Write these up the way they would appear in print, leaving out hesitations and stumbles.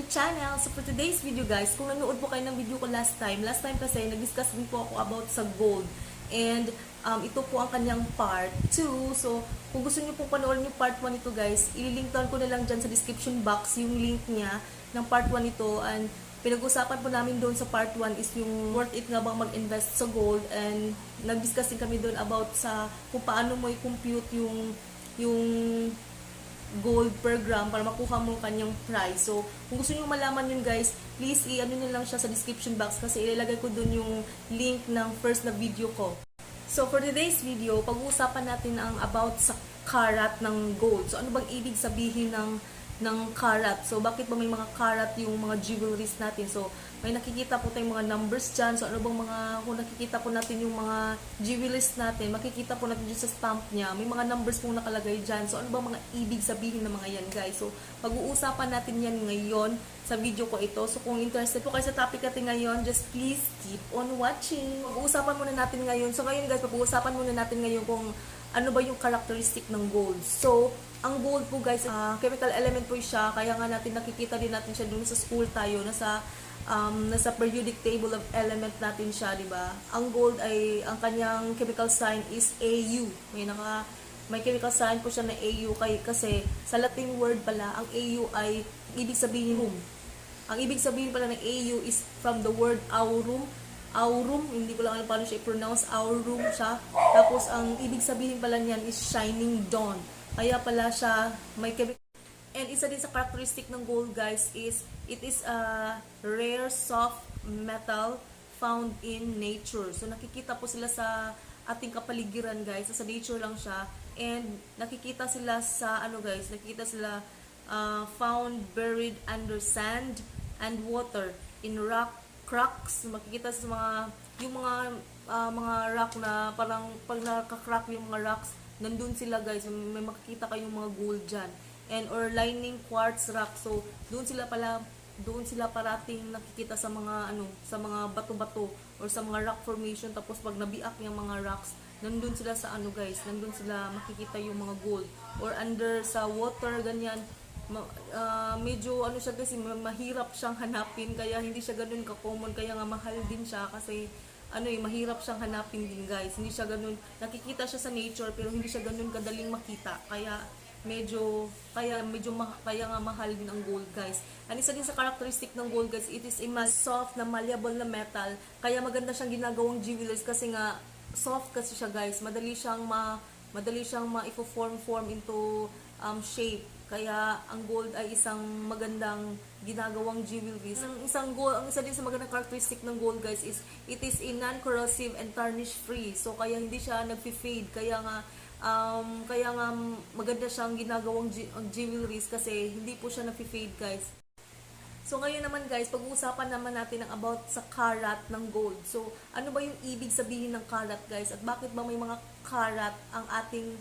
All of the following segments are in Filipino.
channel. So for today's video guys, kung nanood po kayo ng video ko last time kasi nag-discuss din po ako about sa gold. And ito po ang kanyang part 2. So kung gusto niyo pong panoorin yung part 1 nito guys, ililinkan ko na lang dyan sa description box yung link niya ng part 1 nito. And pinag-usapan po namin doon sa part 1 is yung worth it nga bang mag-invest sa gold. And nag-discuss din kami doon about sa kung paano mo i-compute yung gold per gram para makuha mo kanyang price. So, kung gusto niyo malaman yun guys, please i-ano nyo lang siya sa description box kasi ilalagay ko dun yung link ng first na video ko. So, for today's video, pag-uusapan natin ang about sa karat ng gold. So, ano bang ibig sabihin ng karat? So, bakit ba may mga karat yung mga jewelries natin? So, may nakikita po tayong mga numbers dyan. So, ano bang kung nakikita po natin yung mga jewelries natin, makikita po natin dyan sa stamp niya. May mga numbers pong nakalagay dyan. So, ano bang mga ibig sabihin ng mga yan, guys? So, pag-uusapan natin yan ngayon sa video ko ito. So, kung interested po kayo sa topic natin ngayon, just please keep on watching. Pag-uusapan muna natin ngayon. So, ngayon guys, pag-uusapan muna natin ngayon kung ano ba yung characteristic ng gold. So, ang gold po guys, chemical element po siya. Kaya nga natin nakikita din natin siya dun sa school tayo, nasa periodic table of element natin siya, di ba? Ang gold ay, ang kanyang chemical sign is AU. May chemical sign po siya na AU kasi sa Latin word pala, ang AU ay ibig sabihin Ang ibig sabihin pala ng AU is from the word aurum. Aurum, hindi ko lang alam paano siya i-pronounce, aurum siya. Tapos ang ibig sabihin pala niyan is shining dawn. Kaya pala siya may chemical. And isa din sa characteristic ng gold guys is it is a rare soft metal found in nature. So nakikita po sila sa ating kapaligiran guys. Sa nature lang siya. And nakikita sila sa nakikita sila found buried under sand and water, in rock cracks. Makikita sa mga rock na parang pag nakaka-crack yung mga rocks, nandun sila guys. May makikita kayong mga gold dyan. And or lining quartz rock. So doon sila parating nakikita sa mga bato-bato or sa mga rock formation. Tapos pag nabiak yung mga rocks, nandun sila sa nandun sila makikita yung mga gold. Or under sa water ganyan, medyo siya kasi mahirap siyang hanapin, kaya hindi siya ganoon ka-common, kaya nga mahal din siya kasi mahirap siyang hanapin din guys. Hindi siya ganoon, nakikita siya sa nature pero hindi siya ganoon kadaling makita. Kaya nga mahal din ang gold guys. And isa din sa characteristic ng gold guys, it is a soft na malleable na metal. Kaya maganda siyang ginagawang jewelries kasi nga soft kasi siya guys. Madali siyang ma-form into shape. Kaya ang gold ay isang magandang ginagawang jewelries. Ang isa din sa magandang characteristic ng gold guys is it is a non-corrosive and tarnish free. So kaya hindi siya nagfi-fade. Kaya nga maganda siyang ginagawang jewelries kasi hindi po siya nagfi-fade guys. So ngayon naman guys, pag-uusapan naman natin ang about sa karat ng gold. So ano ba yung ibig sabihin ng karat guys? At bakit ba may mga karat ang ating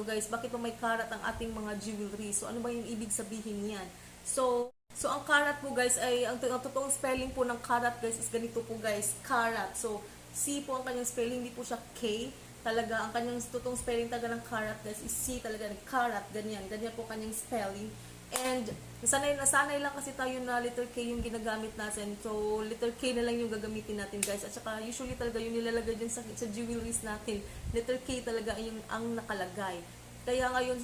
guys, bakit ba may karat ang ating mga jewelry? So ano ba yung ibig sabihin niyan? So ang karat po guys ay ang totoong spelling po ng karat guys is ganito po guys, karat. So C po ang kanyang spelling, hindi po siya K. Talaga ang kanyang totoong spelling talaga ng karat guys is C talaga, karat, ganyan po kanyang spelling. And nasanay lang kasi tayo na letter K yung ginagamit natin. So letter K na lang yung gagamitin natin guys. At saka usually talaga yung nilalagay din sa jewelries natin, letter K talaga yung ang nakalagay. Kaya ngayon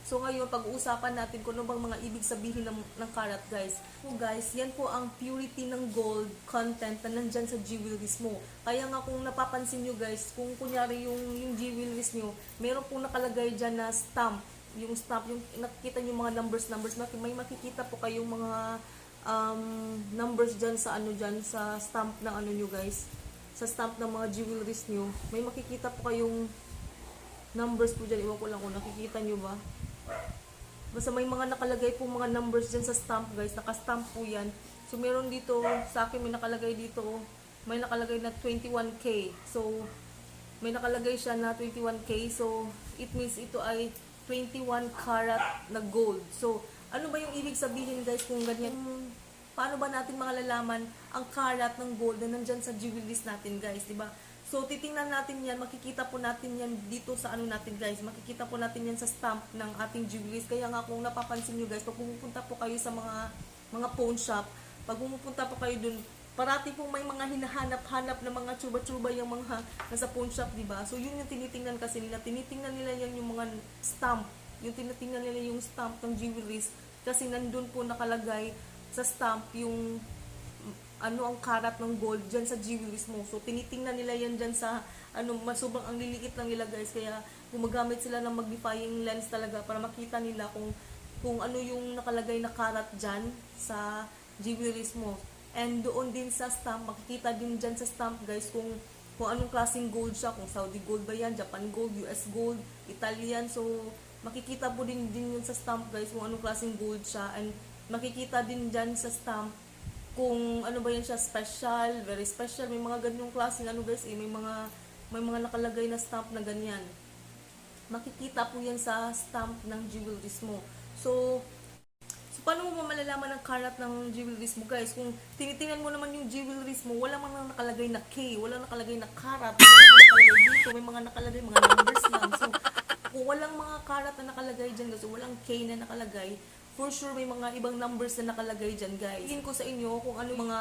ngayon pag-uusapan natin kung ano bang mga ibig sabihin ng karat guys. So guys, yan po ang purity ng gold content na nandyan sa jewelries mo. Kaya nga kung napapansin nyo guys, kung kunyari yung jewelries nyo, meron pong nakalagay dyan na stamp. Yung nakikita nyo mga numbers, may makikita po kayong mga numbers dyan sa sa stamp ng nyo guys. Sa stamp ng mga jewelries nyo, may makikita po kayong numbers po dyan. Iwan ko lang kung nakikita nyo ba. Basta may mga nakalagay po mga numbers dyan sa stamp guys. Naka-stamp po yan. So meron dito, sa akin may nakalagay dito, may nakalagay na 21K. So may nakalagay siya na 21K. So it means ito ay 21 karat na gold. So ano ba yung ibig sabihin guys kung ganyan? Paano ba natin malalaman ang karat ng gold na nandyan sa jewelries natin guys, di ba? So, titingnan natin yan, makikita po natin yan dito sa ano natin guys, makikita po natin yan sa stamp ng ating jewelries. Kaya nga kung napapansin nyo guys, pag pumupunta po kayo sa mga pawn shop, pag pumupunta po kayo dun, parati pong may mga hinahanap-hanap na mga tsuba-tsuba yung mga nasa pawn shop, diba? So, yun yung tinitingnan kasi nila. Tinitingnan nila yan yung mga stamp, yung tinitingnan nila yung stamp ng jewelries kasi nandun po nakalagay sa stamp yung ano ang karat ng gold dyan sa jewelries mo. So, tinitingnan nila yan dyan sa, sobrang ang liliit lang nila guys. Kaya, gumagamit sila ng magnifying lens talaga para makita nila kung ano yung nakalagay na karat dyan sa jewelries mo. And doon din sa stamp, makikita din dyan sa stamp guys kung anong klaseng gold siya. Kung Saudi gold ba yan, Japan gold, US gold, Italian. So, makikita po din yun sa stamp guys kung anong klaseng gold siya. And makikita din dyan sa stamp kung ano ba yan siya, special, very special, may mga ganyong klaseng guys, may mga nakalagay na stamp na ganyan. Makikita po yan sa stamp ng jewelries mo. So paano mo malalaman ang karat ng jewelries mo guys? Kung tinitingnan mo naman yung jewelries mo, wala man nakalagay na K, wala nakalagay na karat, wala nakalagay dito, may mga nakalagay, mga numbers lang. So kung walang mga karat na nakalagay dyan, so walang K na nakalagay, for sure may mga ibang numbers na nakalagay dyan guys. Tingin ko sa inyo kung ano mga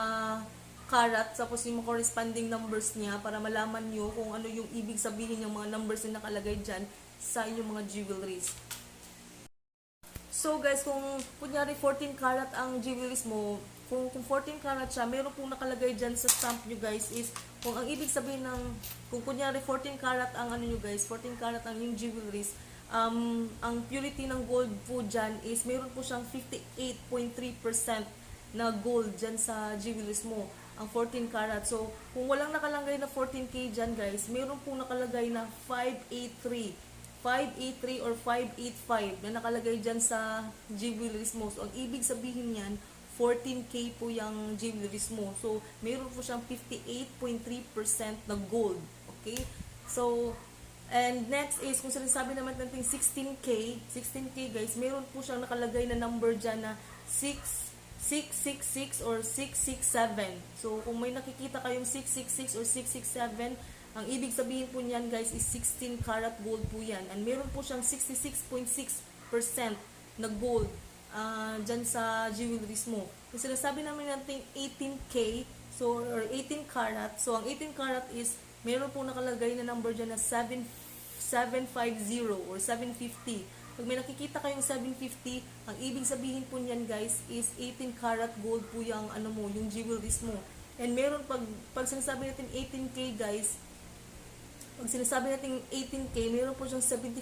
karat, tapos yung mga corresponding numbers niya para malaman nyo kung ano yung ibig sabihin ng mga numbers na nakalagay dyan sa inyong mga jewelries. So guys, kung kunyari 14 karat ang jewelries mo, kung 14 karat siya, meron pong nakalagay dyan sa stamp nyo guys is, kung ang ibig sabihin kung kunyari 14 karat ang nyo guys, 14 karat ang yung jewelries, ang purity ng gold po dyan is meron po siyang 58.3% na gold dyan sa jewelries mo, ang 14 karat. So, kung walang nakalagay na 14K dyan guys, meron po nakalagay na 583 or 585 na nakalagay dyan sa jewelries mo. So, ang ibig sabihin yan, 14K po yung jewelries mo. So, meron po siyang 58.3% na gold. Okay? So, and next is, kung sinasabi naman natin 16K guys, meron po siyang nakalagay na number dyan na 666 or 667. So, kung may nakikita kayong 666 or 667, ang ibig sabihin po niyan guys is 16 karat gold po yan. And meron po siyang 66.6% na gold dyan sa jewelries mo. Kung sinasabi namin natin 18K, so, or 18 karat, so ang 18 karat is meron po nakalagay na number dyan na 750 or 750. Pag may nakikita kayong 750, ang ibig sabihin po niyan guys is 18 karat gold po yung yung jewelries mo. And meron pag sinasabi natin 18K guys, pag sinasabi natin 18K, meron po siyang 75%.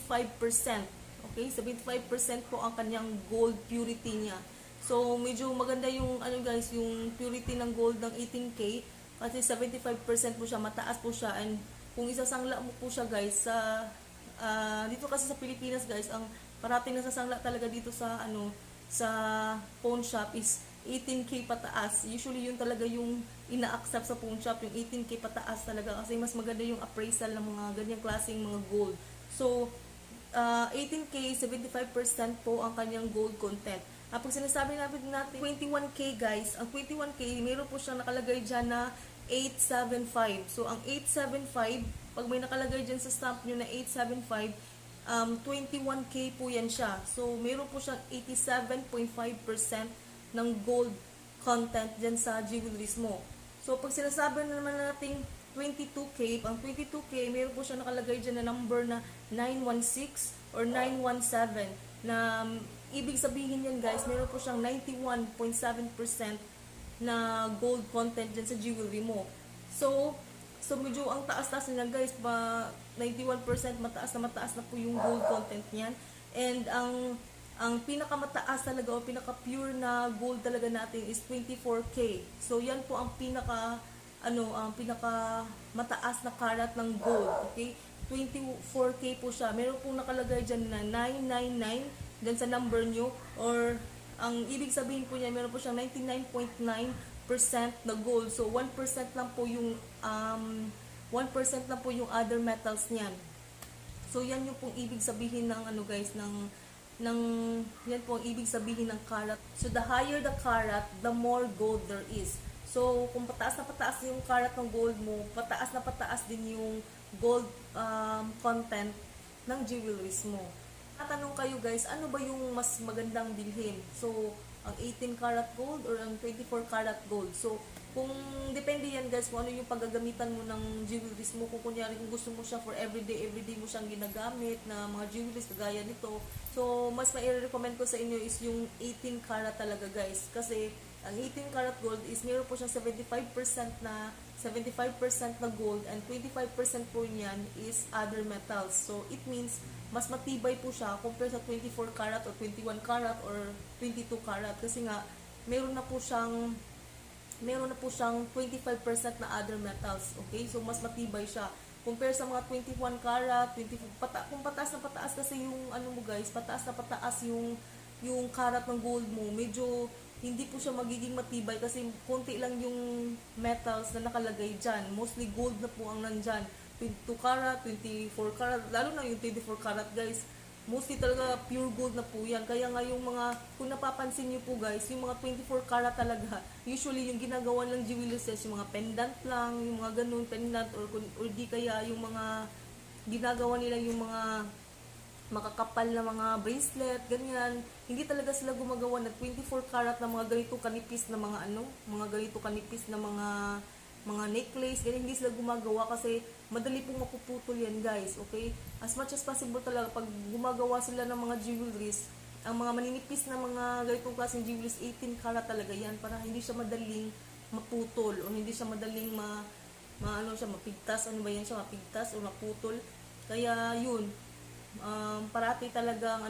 Okay? 75% po ang kanyang gold purity niya. So medyo maganda yung guys, yung purity ng gold ng 18K. Kasi 75% po siya, mataas po siya. And kung isasangla mo po siya guys, dito kasi sa Pilipinas guys, ang parating nasasangla talaga dito sa sa pawn shop is 18K pataas. Usually yun talaga yung ina-accept sa pawn shop, yung 18K pataas talaga kasi mas maganda yung appraisal ng mga ganyang klaseng mga gold. So 18K, 75% po ang kanyang gold content. Pag sinasabi natin 21K guys, ang 21K, meron po siyang nakalagay dyan na 875. So, ang 875, pag may nakalagay dyan sa stamp nyo na 875, 21K po yan siya. So, meron po siyang 87.5% ng gold content dyan sa jewelries mo. So, pag sinasabi naman natin 22K, ang 22K, meron po siya nakalagay dyan na number na 916 or 917 na ibig sabihin yan guys, meron po siyang 91.7% na gold content dyan sa jewelry mo. So medyo ang taas-taas nila guys, 91% mataas na po yung gold content niyan. And ang pinakamataas talaga o pinaka-pure na gold talaga natin is 24K. So yan po ang ang pinaka mataas na karat ng gold, okay? 24K po siya. Meron pong nakalagay dyan na 999 dyan sa number nyo, or ang ibig sabihin po niya, meron po siyang 99.9% na gold. So 1% lang po yung 1% lang po yung other metals niyan. So yan yung pong ibig sabihin ng guys, yan po ang ibig sabihin ng karat. So the higher the karat, the more gold there is. So, kung pataas na pataas yung karat ng gold mo, pataas na pataas din yung gold content ng jewelries mo. Tatanong kayo guys, ano ba yung mas magandang bilhin? So, ang 18 karat gold or ang 24 karat gold? So, kung depende yan guys kung ano yung paggagamitan mo ng jewelries mo. Kung kunyari kung gusto mo siya for everyday mo siyang ginagamit na mga jewelries kagaya nito. So, mas mai-recommend ko sa inyo is yung 18 karat talaga guys. Kasi, ang 18 karat gold is meron po siyang 75% na gold and 25% po niyan is other metals. So, it means mas matibay po siya compare sa 24 karat or 21 karat or 22 karat kasi nga meron na po siyang 25% na other metals. Okay? So, mas matibay siya. Compare sa mga 21 karat, 24, kung pataas na pataas kasi yung ano mo guys, pataas na pataas yung karat ng gold mo, medyo hindi po siya magiging matibay kasi konti lang yung metals na nakalagay dyan. Mostly gold na po ang nandyan. 22 karat, 24 karat, lalo na yung 24 karat guys. Mostly talaga pure gold na po yan. Kaya nga yung mga, kung napapansin nyo po guys, yung mga 24 karat talaga, usually yung ginagawa ng jewelers yung mga pendant lang, yung mga ganun pendant or di kaya yung mga ginagawa nila yung mga makakapal na mga bracelet, ganyan. Hindi talaga sila gumagawa ng 24 karat na mga ganito kanipis na mga ganito kanipis na mga necklace, ganyan. Hindi sila gumagawa kasi madali pong mapuputol yan guys, okay? As much as possible talaga, pag gumagawa sila ng mga jewelries, ang mga maninipis na mga ganitong klaseng jewelries, 18 karat talaga yan para hindi siya madaling maputol o hindi siya madaling mapigtas, mapigtas o maputol. Kaya yun, parati talagang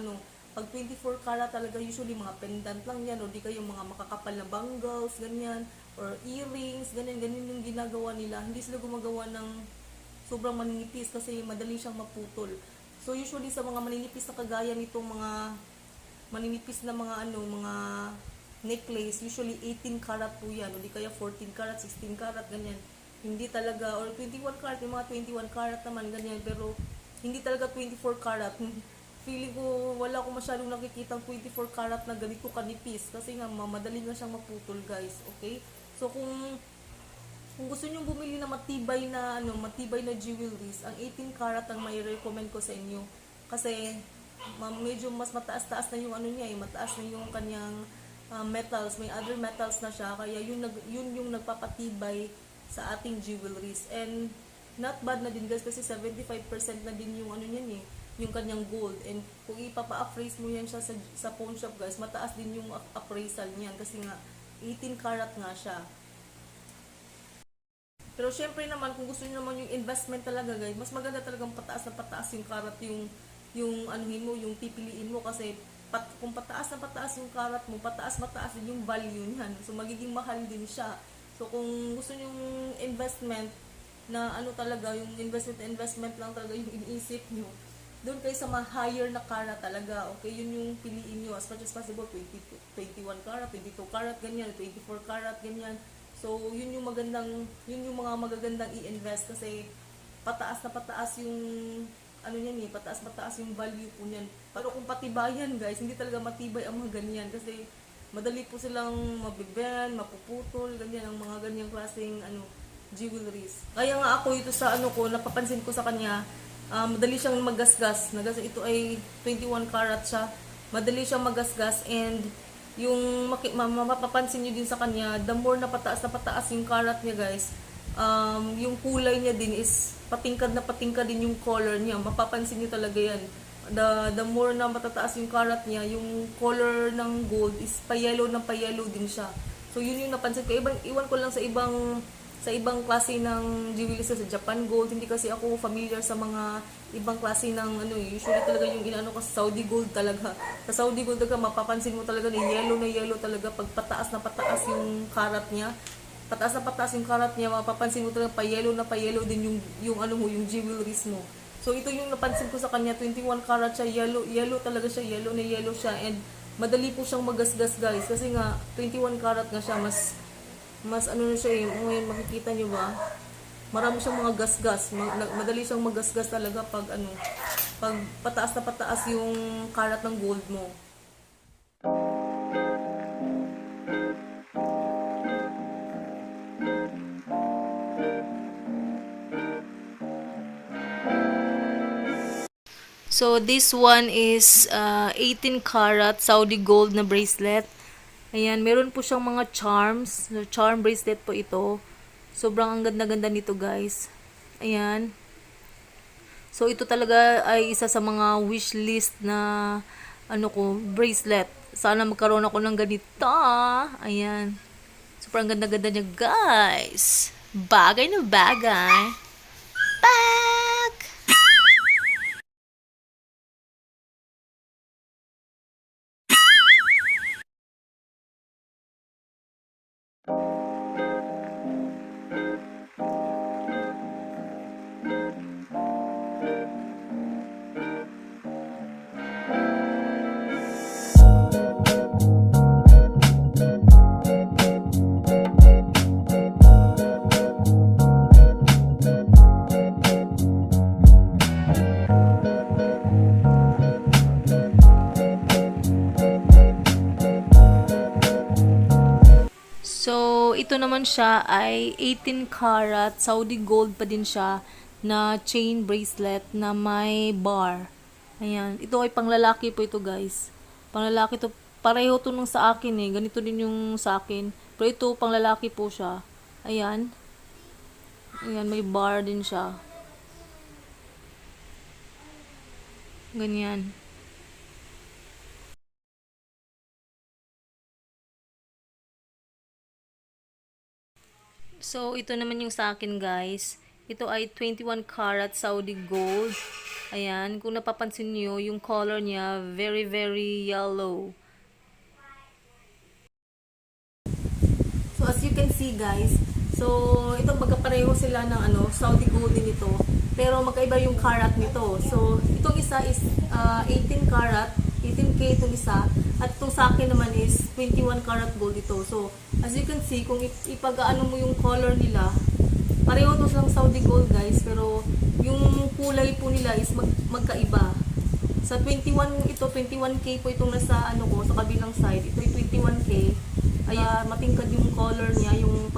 pag 24 karat talaga usually mga pendant lang yan o di kayo mga makakapal na bangles, ganyan, or earrings, ganyan yung ginagawa nila. Hindi sila gumagawa ng sobrang maninipis kasi madali siyang maputol. So usually sa mga maninipis na kagaya nitong mga maninipis na mga necklace, usually 18 karat po yan o di kaya 14 karat, 16 karat, ganyan. Hindi talaga, or 21 karat, yung mga 21 karat naman, ganyan, pero hindi talaga 24 karat. Feeling ko wala akong masyadong nakikitang 24 karat na ganito kanipis kasi nga madali na siyang maputol guys, okay? So kung gusto niyo bumili na matibay na jewelries, ang 18 karat ang may recommend ko sa inyo kasi medyo mas mataas-taas na yung mataas na yung kanyang metals, may other metals na siya kaya yun yung nagpapatibay sa ating jewelries. And not bad na din guys kasi 75% na din yung yung kanyang gold. And kung ipapa-appraise mo yan siya sa pawn shop guys, mataas din yung appraisal niyan kasi nga 18 karat nga siya. Pero syempre naman kung gusto niyo naman yung investment talaga guys, mas maganda talagang pataas na pataas yung karat yung yung pipiliin mo kasi kung pataas na pataas yung karat mo, mataas din yung value niyan. So magiging mahal din siya. So kung gusto niyo yung investment na talaga, yung investment lang talaga yung iniisip nyo, doon kayo sa mga higher na karat talaga, okay? Yun yung piliin nyo as much as possible, 21 karat, 22 karat, ganyan, 24 karat, ganyan. So, yun yung mga magagandang i-invest kasi pataas na pataas yung pataas yung value po niyan. Pero kung patibayan guys, hindi talaga matibay ang mga ganyan kasi madali po silang mabibend, mapuputol, ganyan ang mga ganyang klaseng jewelries. Kaya nga ako ito sa napapansin ko sa kanya, madali siyang magasgas. Ito ay 21 karat siya. Madali siyang magasgas and yung mapapansin niyo din sa kanya, the more na pataas yung karat niya guys, yung kulay niya din is patingkad din yung color niya. Mapapansin niyo talaga yan. The more na matataas yung karat niya, yung color ng gold is pa-yellow din siya. So yun yung napansin ko. Iwan ko lang sa ibang klase ng jewelry sa Japan gold. Hindi kasi ako familiar sa mga ibang klase ng usually talaga yung ko sa Saudi gold talaga. Sa Saudi gold talaga mapapansin mo talaga na yellow talaga pag pataas na pataas yung karat niya. Pataas na pataas yung karat niya, mapapansin mo talaga pa-yellow din yung jewelries mo. So ito yung napansin ko sa kanya, 21 karat siya, yellow talaga siya, yellow siya and madali po siyang magasgas guys kasi nga 21 karat nga siya, mas na siya ngayon makikita nyo ba? Marami siyang mga gasgas. Madali siyang magasgas talaga pag pataas na pataas yung karat ng gold mo. So, this one is 18 karat Saudi gold na bracelet. Ayan, meron po siyang mga charms. So, charm bracelet po ito. Sobrang ang ganda-ganda nito, guys. Ayan. So, ito talaga ay isa sa mga wish list na bracelet. Sana magkaroon ako ng ganito. Ayan. Sobrang ganda-ganda niya, guys. Bagay na bagay. Bag! So, ito naman siya ay 18 karat Saudi gold pa din siya na chain bracelet na may bar. Ayan. Ito ay panglalaki po ito, guys. Panglalaki to. Pareho to nung sa akin eh. Ganito din yung sa akin. Pero ito, panglalaki po siya. Ayan. Ayan, may bar din siya. Ganyan. So, ito naman yung sa akin, guys. Ito ay 21 karat Saudi gold. Ayan, kung napapansin nyo, yung color niya, very, very yellow. So, as you can see, guys, so, ito magkapareho sila ng Saudi gold din ito. Pero magkaiba yung karat nito. So, itong isa is 18 karat, 18K itong isa. At itong sa akin naman is 21 karat gold ito. So, as you can see, kung ipag-ano mo yung color nila, pareho to silang Saudi gold, guys. Pero, yung kulay po nila is magkaiba. Sa 21K po itong nasa sa kabilang side. Ito ay 21K. Ay matingkad yung color niya, yung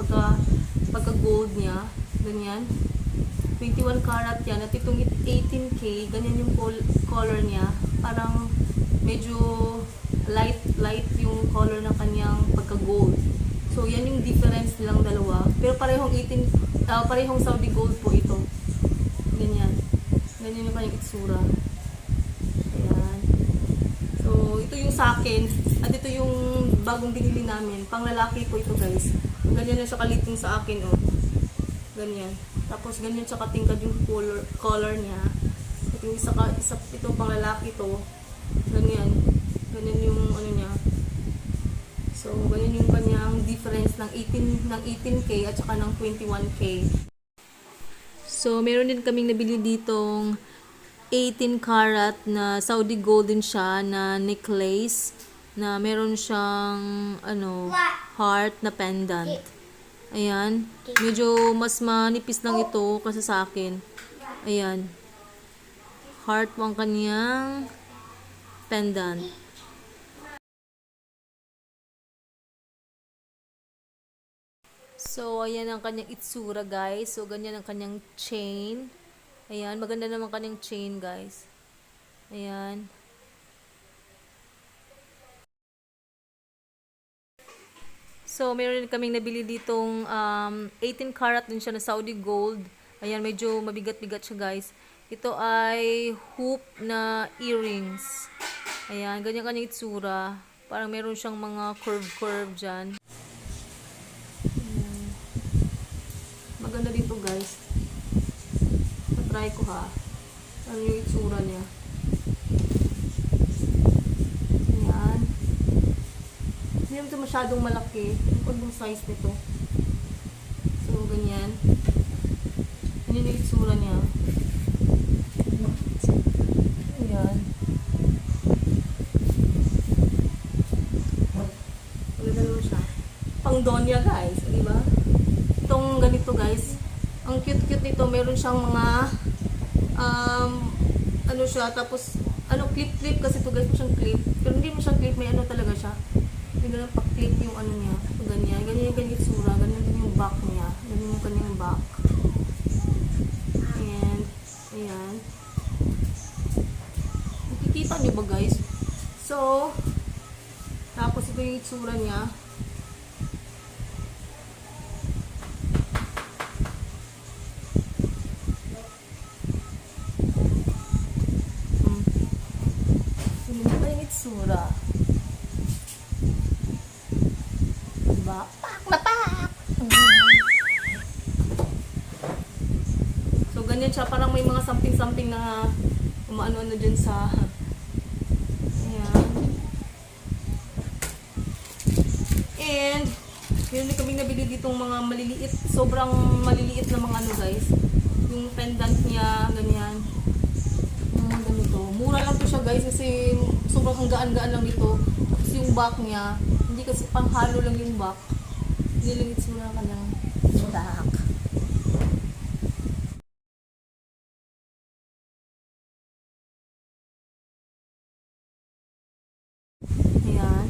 pagka-gold niya. Ganyan. 21 karat yan. At itong 18K, ganyan yung color niya. Parang medyo light yung color ng kanyang pagka-gold. So, yan yung difference nilang dalawa. Pero parehong Saudi gold po ito. Ganyan. Ganyan yung kanyang itsura. Ayan. So, ito yung sa akin. At ito yung bagong binili namin. Panglalaki po ito, guys. Ganyan na siya kaliting sa akin, oh. Ganyan. Tapos, ganyan siya katingkad yung color niya. At yung ito panglalaki to. Ganyan. Ganyan yung niya. So, ganyan yung kanyang difference ng 18K at saka ng 21K. So, meron din kaming nabili ditong 18 karat na Saudi gold din siya na necklace na meron siyang heart na pendant. Ayan. Medyo mas manipis lang ito kasi sa akin. Ayan. Heart po ang kanyang pendant. So, ayan ang kanyang itsura, guys. So, ganyan ang kanyang chain. Ayan, maganda naman kanyang chain, guys. Ayan. So, meron din kaming nabili ditong 18 karat din siya na Saudi gold. Ayan, medyo mabigat-bigat siya, guys. Ito ay hoop na earrings. Ayan, ganyan kanyang itsura. Parang meron siyang mga curve-curve dyan. Maganda dito, guys. Try ko, ha. Ano yung itsura niya. Ayan. Hindi naman ito masyadong malaki. Huwag yung size nito. So, ganyan. Ganyan yung itsura niya. Ayan. Maganda naman siya. Pang Donya, guys. Diba? Itong ganito, guys. Ang cute-cute nito. Meron siyang mga tapos clip-clip kasi ito, guys, mo siyang clip. Pero hindi mo siyang clip, may talaga siya. May ganun pa-clip yung niya. So, ganyan. Ganyan yung kanyang itsura. Ganyan din yung back niya. Ganyan yung kanyang back. And, ayan. Kita niyo ba guys? So, tapos ito yung itsura niya. Ito yung itsura. Diba? Pak na pak! So, ganyan siya. Parang may mga something-something na umaano-ano dyan sa... Ayan. And, meron din kaming nabili ditong mga maliliit, sobrang maliliit na mga ano guys. Yung pendant niya, ganyan. Ganito. Mura lang to siya guys kasi sobrang hanggaan-gaan lang ito. Tapos yung back niya, hindi kasi panghalo lang yung back. Nilingit muna ka ng back. Ayan.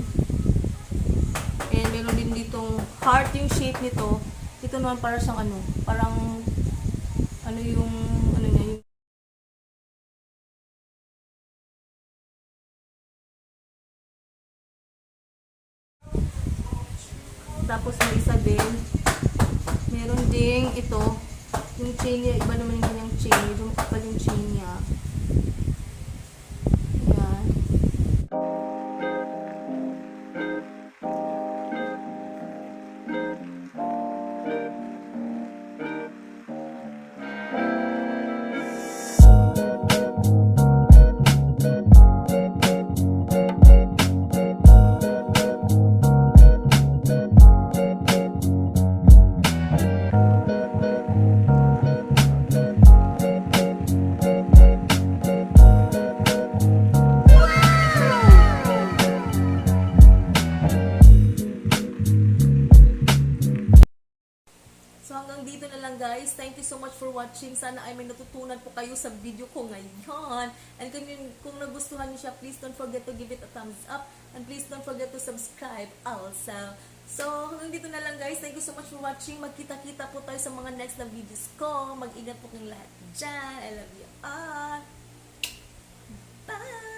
And meron din ditong heart yung shape nito. Ito naman para siyang ano, parang ano yung ano niya yung tapos may isa din. Meron ding ito. Yung chain niya, iba naman yung kanyang chain. Medyo makapal yung chain niya. Ayan. So hanggang dito na lang guys. Thank you so much for watching. Sana ay may natutunan po kayo sa video ko ngayon. And kung nagustuhan niyo siya, please don't forget to give it a thumbs up. And please don't forget to subscribe also. So hanggang dito na lang guys. Thank you so much for watching. Magkita-kita po tayo sa mga next na videos ko. Mag-ingat po kayong lahat dyan. I love you all. Bye!